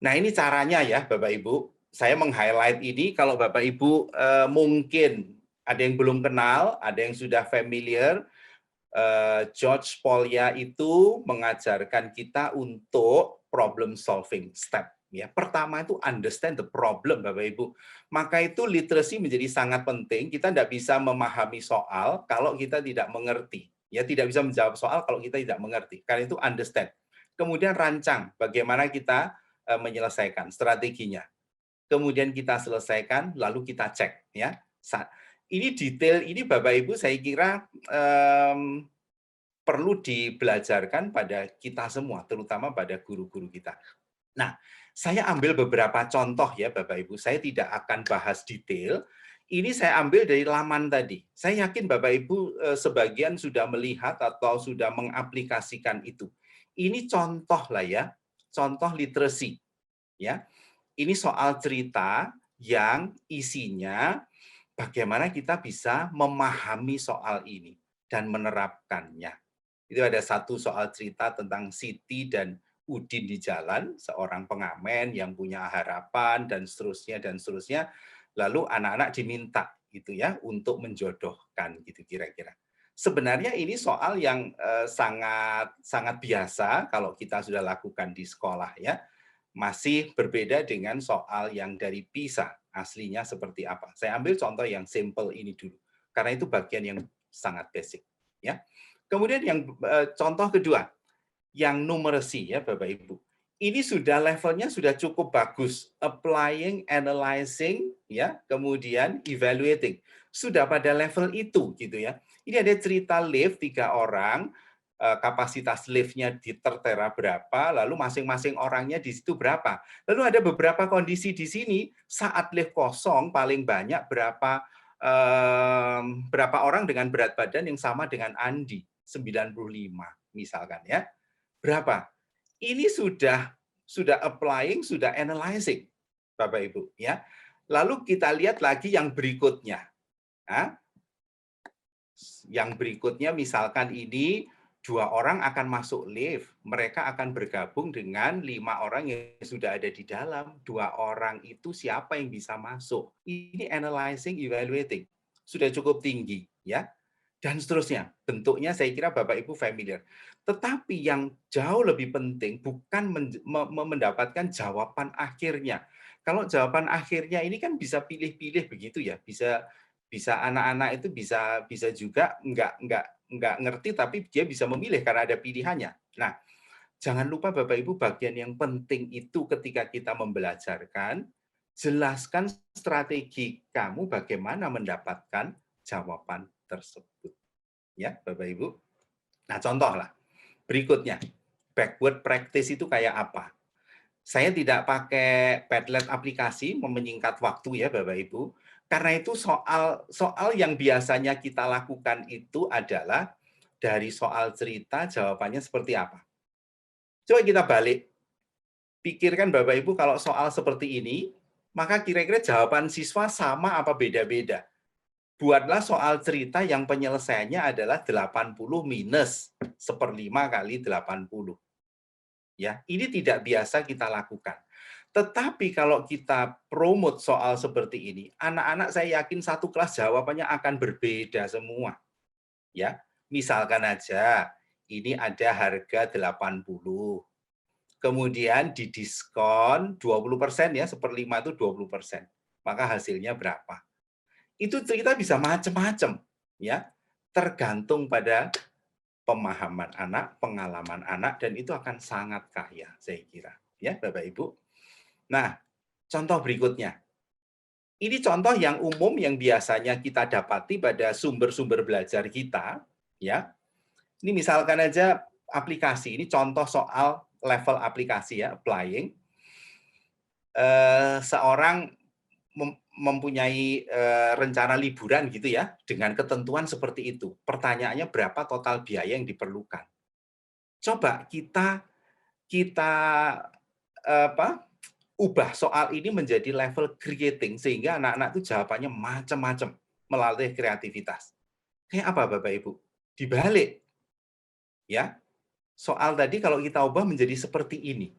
Nah ini caranya ya Bapak Ibu. Saya meng-highlight ini kalau Bapak Ibu mungkin ada yang belum kenal, ada yang sudah familiar. George Polya itu mengajarkan kita untuk problem solving step. Ya, pertama itu understand the problem, Bapak Ibu. Maka itu literacy menjadi sangat penting. Kita tidak bisa memahami soal kalau kita tidak mengerti. Ya, tidak bisa menjawab soal kalau kita tidak mengerti. Karena itu understand. Kemudian rancang bagaimana kita menyelesaikan strateginya. Kemudian kita selesaikan, lalu kita cek. Ya, ini detail ini Bapak Ibu saya kira perlu dibelajarkan pada kita semua, terutama pada guru-guru kita. Nah, saya ambil beberapa contoh ya Bapak Ibu. Saya tidak akan bahas detail. Ini saya ambil dari laman tadi. Saya yakin Bapak Ibu sebagian sudah melihat atau sudah mengaplikasikan itu. Ini contoh lah ya, contoh literasi. Ya, ini soal cerita yang isinya bagaimana kita bisa memahami soal ini dan menerapkannya. Itu ada satu soal cerita tentang Siti dan Udin di jalan, seorang pengamen yang punya harapan dan seterusnya dan seterusnya. Lalu anak-anak diminta gitu ya untuk menjodohkan gitu kira-kira. Sebenarnya ini soal yang sangat biasa kalau kita sudah lakukan di sekolah ya. Masih berbeda dengan soal yang dari PISA, aslinya seperti apa. Saya ambil contoh yang simple ini dulu, karena itu bagian yang sangat basic. Ya. Kemudian yang contoh kedua, yang numeracy ya Bapak Ibu. Ini sudah levelnya sudah cukup bagus, applying, analyzing, ya, kemudian evaluating. Sudah pada level itu gitu ya. Ini ada cerita Liv 3 orang, kapasitas liftnya di tertera berapa, lalu masing-masing orangnya di situ berapa. Lalu ada beberapa kondisi di sini, saat lift kosong paling banyak berapa orang dengan berat badan yang sama dengan Andi, 95 misalkan ya. Berapa? Ini sudah applying, sudah analyzing, Bapak Ibu ya. Lalu kita lihat lagi yang berikutnya. Nah, yang berikutnya misalkan ini 2 orang akan masuk lift, mereka akan bergabung dengan 5 orang yang sudah ada di dalam. 2 orang itu siapa yang bisa masuk? Ini analyzing, evaluating. Sudah cukup tinggi ya. Dan seterusnya. Bentuknya saya kira Bapak Ibu familiar. Tetapi yang jauh lebih penting bukan mendapatkan jawaban akhirnya. Kalau jawaban akhirnya ini kan bisa pilih-pilih begitu ya. Bisa anak-anak itu bisa juga nggak ngerti, tapi dia bisa memilih karena ada pilihannya. Nah, jangan lupa Bapak Ibu, bagian yang penting itu ketika kita membelajarkan, jelaskan strategi kamu bagaimana mendapatkan jawaban tersebut. Ya, Bapak Ibu. Nah, contoh lah. Berikutnya, backward practice itu kayak apa? Saya tidak pakai Padlet aplikasi, menyingkat waktu ya Bapak Ibu. Karena itu soal yang biasanya kita lakukan itu adalah dari soal cerita jawabannya seperti apa. Coba kita balik. Pikirkan Bapak Ibu kalau soal seperti ini, maka kira-kira jawaban siswa sama apa beda-beda. Buatlah soal cerita yang penyelesaiannya adalah 80 minus 1/5 kali 80. Ya, ini tidak biasa kita lakukan. Tetapi kalau kita promote soal seperti ini, anak-anak saya yakin satu kelas jawabannya akan berbeda semua. Ya, misalkan aja ini ada harga 80. Kemudian didiskon 20% ya, 1/5 itu 20%. Maka hasilnya berapa? Itu cerita bisa macam-macam ya, tergantung pada pemahaman anak, pengalaman anak, dan itu akan sangat kaya saya kira. Ya, Bapak Ibu. Nah, contoh berikutnya. Ini contoh yang umum yang biasanya kita dapati pada sumber-sumber belajar kita, ya. Ini misalkan aja aplikasi, ini contoh soal level aplikasi ya, applying. Seorang mempunyai rencana liburan gitu ya, dengan ketentuan seperti itu. Pertanyaannya berapa total biaya yang diperlukan? Coba kita ubah soal ini menjadi level creating sehingga anak-anak itu jawabannya macam-macam melalui kreativitas. Kayak apa Bapak Ibu? Dibalik. Ya. Soal tadi kalau kita ubah menjadi seperti ini.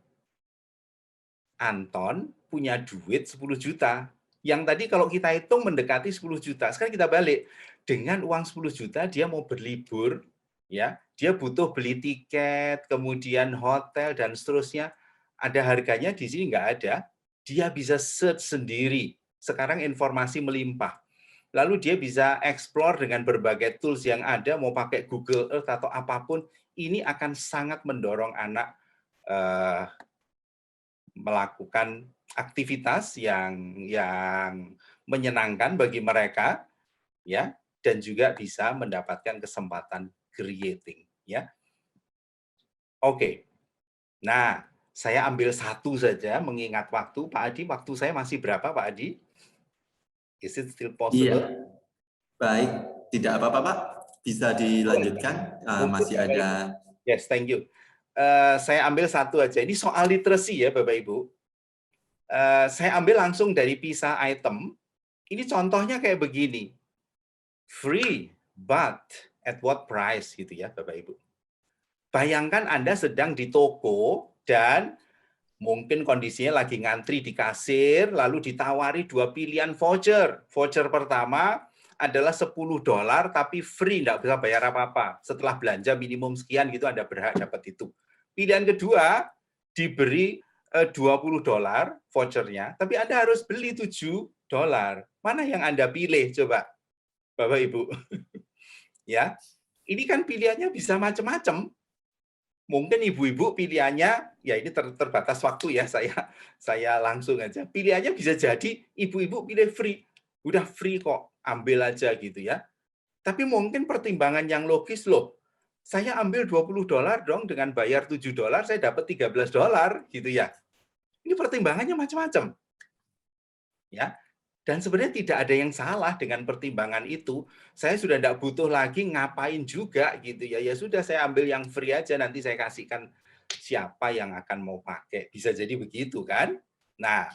Anton punya duit 10 juta. Yang tadi kalau kita hitung mendekati 10 juta. Sekarang kita balik. Dengan uang 10 juta dia mau berlibur, ya. Dia butuh beli tiket, kemudian hotel dan seterusnya. Ada harganya di sini nggak ada, dia bisa search sendiri. Sekarang informasi melimpah. Lalu dia bisa explore dengan berbagai tools yang ada, mau pakai Google Earth atau apapun, ini akan sangat mendorong anak melakukan aktivitas yang menyenangkan bagi mereka, ya, dan juga bisa mendapatkan kesempatan creating, ya. Oke. Nah, saya ambil satu saja mengingat waktu. Pak Adi, waktu saya masih berapa Pak Adi? Is it still possible? Iya. Baik, tidak apa-apa Pak. Bisa dilanjutkan. Masih ada. Yes, thank you. Saya ambil satu aja. Ini soal literasi ya Bapak Ibu. Saya ambil langsung dari PISA item. Ini contohnya kayak begini. Free, but at what price gitu ya Bapak Ibu. Bayangkan Anda sedang di toko dan mungkin kondisinya lagi ngantri di kasir, lalu ditawari 2 pilihan voucher. Voucher pertama adalah $10 tapi free, nggak bisa bayar apa-apa. Setelah belanja minimum sekian gitu Anda berhak dapat itu. Pilihan kedua diberi $20 vouchernya, tapi Anda harus beli $7. Mana yang Anda pilih coba, Bapak Ibu? Ya, ini kan pilihannya bisa macam-macam. Mungkin ibu-ibu pilihannya, ya ini terbatas waktu ya, saya langsung aja. Pilihannya bisa jadi ibu-ibu pilih free. Udah free kok, ambil aja gitu ya. Tapi mungkin pertimbangan yang logis loh. saya ambil $20 dong, dengan bayar $7 saya dapat $13 gitu ya. Ini pertimbangannya macam-macam. Ya. Dan sebenarnya tidak ada yang salah dengan pertimbangan itu. Saya sudah tidak butuh lagi ngapain juga gitu ya. Ya sudah, saya ambil yang free aja, nanti saya kasihkan siapa yang akan mau pakai. Bisa jadi begitu kan? Nah,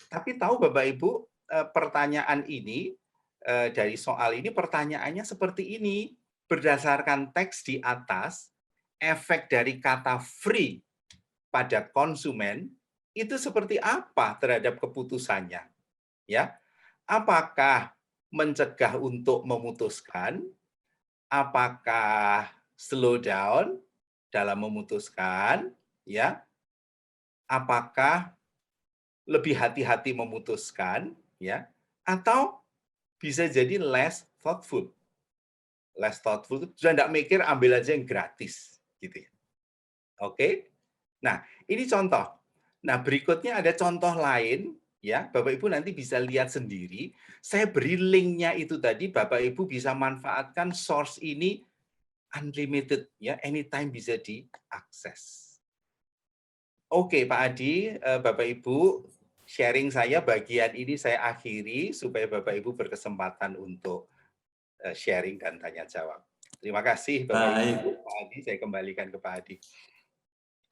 tapi tahu Bapak Ibu, pertanyaan ini dari soal ini pertanyaannya seperti ini. Berdasarkan teks di atas, efek dari kata free pada konsumen itu seperti apa terhadap keputusannya? Ya, apakah mencegah untuk memutuskan? Apakah slow down dalam memutuskan? Ya, apakah lebih hati-hati memutuskan? Ya, atau bisa jadi less thoughtful. Less thoughtful itu sudah tidak mikir, ambil aja yang gratis, gitu ya. Oke. Nah, ini contoh. Nah, berikutnya ada contoh lain. Ya, Bapak Ibu nanti bisa lihat sendiri. Saya beri linknya itu tadi, Bapak Ibu bisa manfaatkan source ini unlimited, ya, anytime bisa diakses. Oke, Pak Adi, Bapak Ibu, sharing saya bagian ini saya akhiri supaya Bapak Ibu berkesempatan untuk sharing dan tanya jawab. Terima kasih Bapak Ibu. Pak Adi, saya kembalikan ke Pak Adi.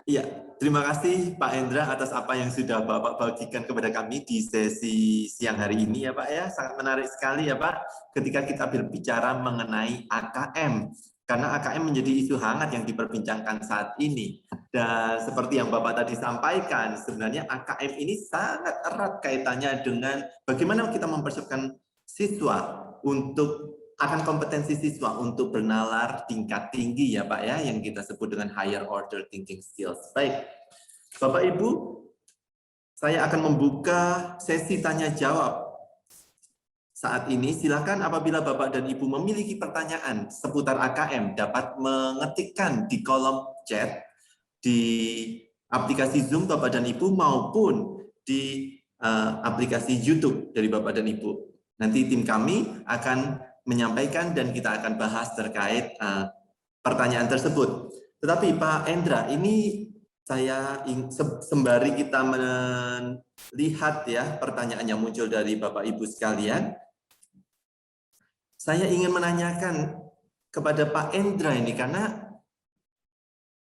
Iya, terima kasih Pak Hendra atas apa yang sudah Bapak bagikan kepada kami di sesi siang hari ini ya Pak ya. Sangat menarik sekali ya Pak ketika kita berbicara mengenai AKM. Karena AKM menjadi isu hangat yang diperbincangkan saat ini. Dan seperti yang Bapak tadi sampaikan, sebenarnya AKM ini sangat erat kaitannya dengan bagaimana kita mempersiapkan siswa untuk akan kompetensi siswa untuk bernalar tingkat tinggi ya Pak ya, yang kita sebut dengan higher order thinking skills. Baik, Bapak Ibu, saya akan membuka sesi tanya jawab. Saat ini silakan apabila Bapak dan Ibu memiliki pertanyaan seputar AKM dapat mengetikkan di kolom chat di aplikasi Zoom Bapak dan Ibu maupun di aplikasi YouTube dari Bapak dan Ibu. Nanti tim kami akan menyampaikan dan kita akan bahas terkait pertanyaan tersebut. Tetapi Pak Endra, ini saya sembari kita melihat ya pertanyaan yang muncul dari Bapak Ibu sekalian, saya ingin menanyakan kepada Pak Endra ini karena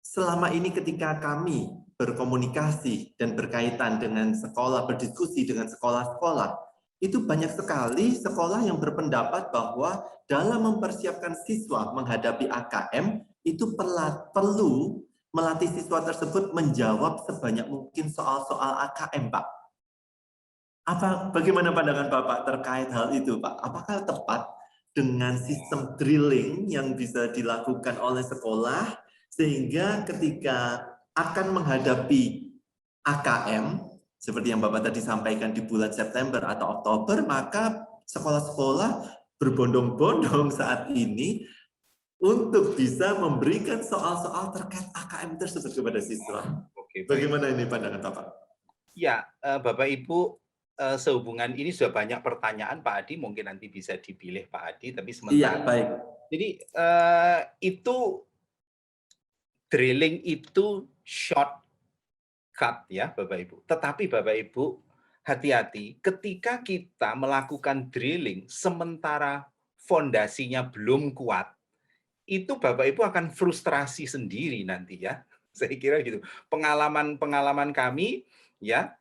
selama ini ketika kami berkomunikasi dan berkaitan dengan sekolah, berdiskusi dengan sekolah-sekolah, itu banyak sekali sekolah yang berpendapat bahwa dalam mempersiapkan siswa menghadapi AKM, itu perlu melatih siswa tersebut menjawab sebanyak mungkin soal-soal AKM, Pak. Bagaimana pandangan Bapak terkait hal itu, Pak? Apakah tepat dengan sistem drilling yang bisa dilakukan oleh sekolah, sehingga ketika akan menghadapi AKM, seperti yang Bapak tadi sampaikan di bulan September atau Oktober, maka sekolah-sekolah berbondong-bondong saat ini untuk bisa memberikan soal-soal terkait AKM tersebut kepada siswa. Oke, bagaimana ini pandangan Bapak? Ya, Bapak Ibu, sehubungan ini sudah banyak pertanyaan Pak Adi, mungkin nanti bisa dipilih Pak Adi, tapi sementara. Iya, baik. Jadi itu drilling itu shortcut ya Bapak Ibu. Tetapi Bapak Ibu hati-hati ketika kita melakukan drilling sementara fondasinya belum kuat, itu Bapak Ibu akan frustrasi sendiri nanti ya. Saya kira gitu. Pengalaman kami ya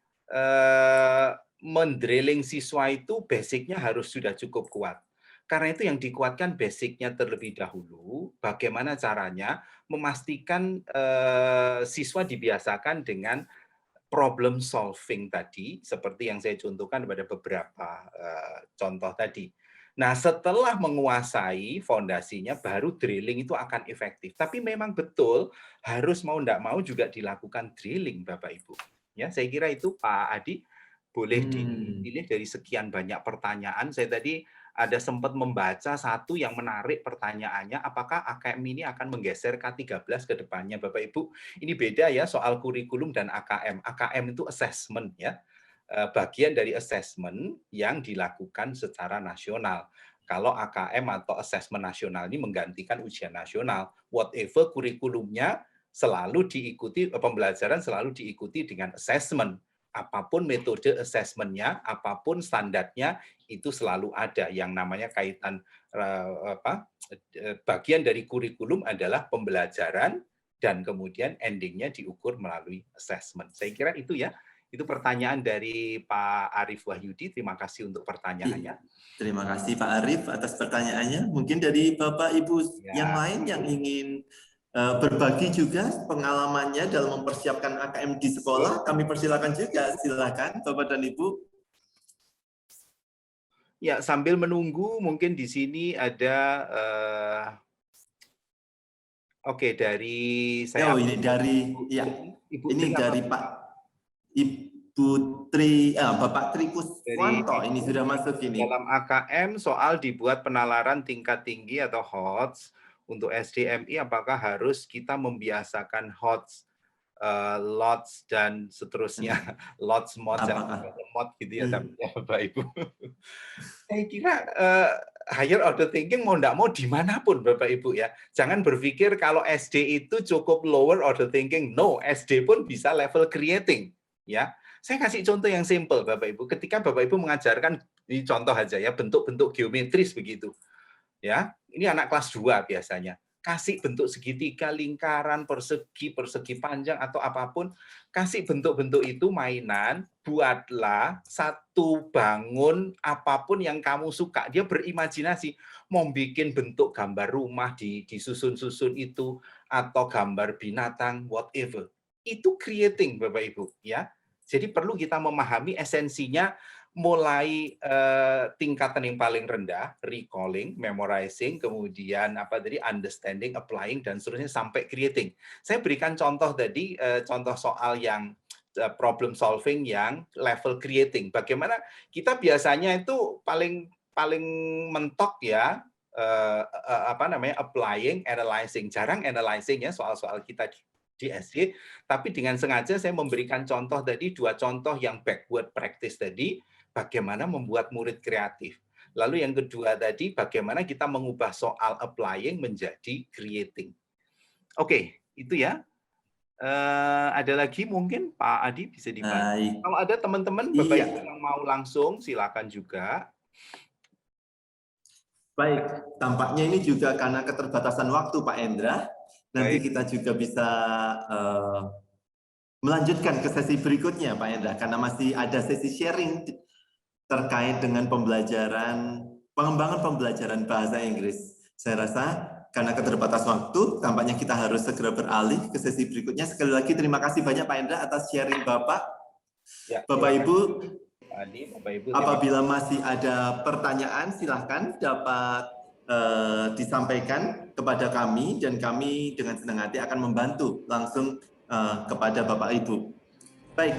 mendrilling siswa itu basicnya harus sudah cukup kuat. Karena itu yang dikuatkan basicnya terlebih dahulu, bagaimana caranya memastikan siswa dibiasakan dengan problem solving tadi, seperti yang saya contohkan pada beberapa contoh tadi. Nah, setelah menguasai fondasinya, baru drilling itu akan efektif. Tapi memang betul, harus mau tidak mau juga dilakukan drilling, Bapak Ibu. Ya, saya kira itu Pak Adi, boleh dipilih dari sekian banyak pertanyaan. Saya tadi ada sempat membaca satu yang menarik pertanyaannya, apakah AKM ini akan menggeser K13 ke depannya, Bapak Ibu? Ini beda ya soal kurikulum dan AKM. AKM itu assessment ya, bagian dari assessment yang dilakukan secara nasional. kalau AKM atau asesmen nasional ini menggantikan ujian nasional. Whatever kurikulumnya selalu diikuti, pembelajaran selalu diikuti dengan assessment. Apapun metode assessment-nya, apapun standarnya, itu selalu ada. Yang namanya kaitan bagian dari kurikulum adalah pembelajaran dan kemudian endingnya diukur melalui assessment. Saya kira itu ya. Itu pertanyaan dari Pak Arif Wahyudi. Terima kasih untuk pertanyaannya. Terima kasih Pak Arif atas pertanyaannya. Mungkin dari Bapak Ibu yang lain yang ingin berbagi juga pengalamannya dalam mempersiapkan AKM di sekolah, kami persilakan juga. Silakan Bapak dan Ibu. Ya, sambil menunggu mungkin di sini ada oke, dari saya. Oh, ini dari Ibu ini dari Pak Ibu Bapak Tri Kuswanto ini sudah masuk ini. Dalam AKM soal dibuat penalaran tingkat tinggi atau HOTS untuk SDMI, apakah harus kita membiasakan HOTS, LOTS dan seterusnya, LOTS, MOTS, mod gitu ya, Bapak Ibu. Saya kira higher order thinking mau nggak mau dimanapun Bapak Ibu ya. Jangan berpikir kalau SD itu cukup lower order thinking. No, SD pun bisa level creating. Ya, saya kasih contoh yang simple Bapak Ibu. Ketika Bapak Ibu mengajarkan, ini contoh aja ya, bentuk-bentuk geometris begitu. Ya, ini anak kelas 2 biasanya. Kasih bentuk segitiga, lingkaran, persegi panjang atau apapun, kasih bentuk-bentuk itu mainan, buatlah satu bangun apapun yang kamu suka. Dia berimajinasi, mau bikin bentuk gambar rumah disusun-susun itu atau gambar binatang, whatever. Itu creating Bapak Ibu ya. Jadi perlu kita memahami esensinya mulai tingkatan yang paling rendah, recalling, memorizing, kemudian understanding, applying dan seterusnya sampai creating. Saya berikan contoh tadi, contoh soal yang problem solving yang level creating. Bagaimana kita biasanya itu paling mentok ya applying, analyzing, jarang analyzing ya soal-soal kita di SD, tapi dengan sengaja saya memberikan contoh tadi, 2 contoh yang backward practice tadi, bagaimana membuat murid kreatif. Lalu yang kedua tadi, bagaimana kita mengubah soal applying menjadi creating. Oke, itu ya. Ada lagi mungkin Pak Adi bisa dibantu. Kalau ada teman-teman Bapak Ibu yang mau langsung, silakan juga. Baik, tampaknya ini juga karena keterbatasan waktu Pak Endra, nanti kita juga bisa melanjutkan ke sesi berikutnya Pak Endra, karena masih ada sesi sharing terkait dengan pengembangan pembelajaran bahasa Inggris. Saya rasa karena keterbatasan waktu, tampaknya kita harus segera beralih ke sesi berikutnya. Sekali lagi terima kasih banyak Pak Endra atas sharing Bapak. Ya, Bapak Ibu, apabila masih ada pertanyaan, silahkan dapat disampaikan kepada kami dan kami dengan senang hati akan membantu langsung kepada Bapak Ibu. Baik.